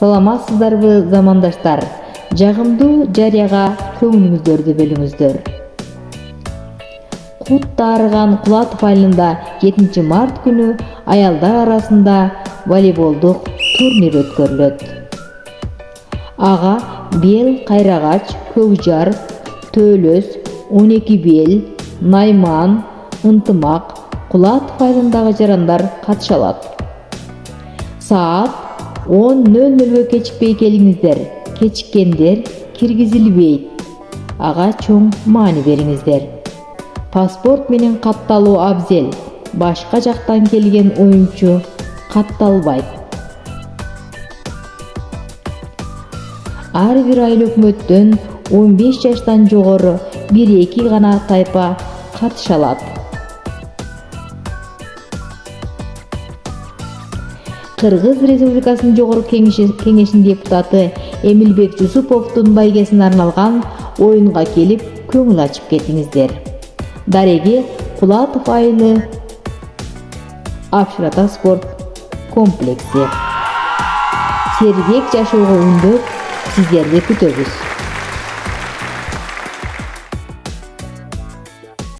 Саламатсыздарбы замандаштар? Жагымдуу жарыяга көңүлүңүздөрдү бөлүңүздөр. Кут таарыган Кулатов айылында 7 март күнү аялдар арасында волейболдук турнир өткөрүлөт. Ага Бел, Кайрагач, Көкжар, Төлөс, 12 Бел, Найман, Ынтымак, Кулатов айылындагы жарандар катыша алат. Саат 10:00 кечикпей келиңиздер. Кечиккендер киргизилбейт. Ага чоң маани бериңиздер. Паспорт менен катталуу абзел. Башка жактан келген оюнчу катталбайт. Ар бир айыл өкмөттөн 15 жаштан жогору 1-2 гана тайпа катыша алат. Кыргыз Республикасынын Жогорку Кеңешинин депутаты Эмилбек Жусуповдун байгесине арналган оюнга келип көңүл ачып кетиңиздер. Дареги Кулатов айылы Апшырата спорт комплекси. Сергек жашоого үндөп, сиздерди күтөбүз.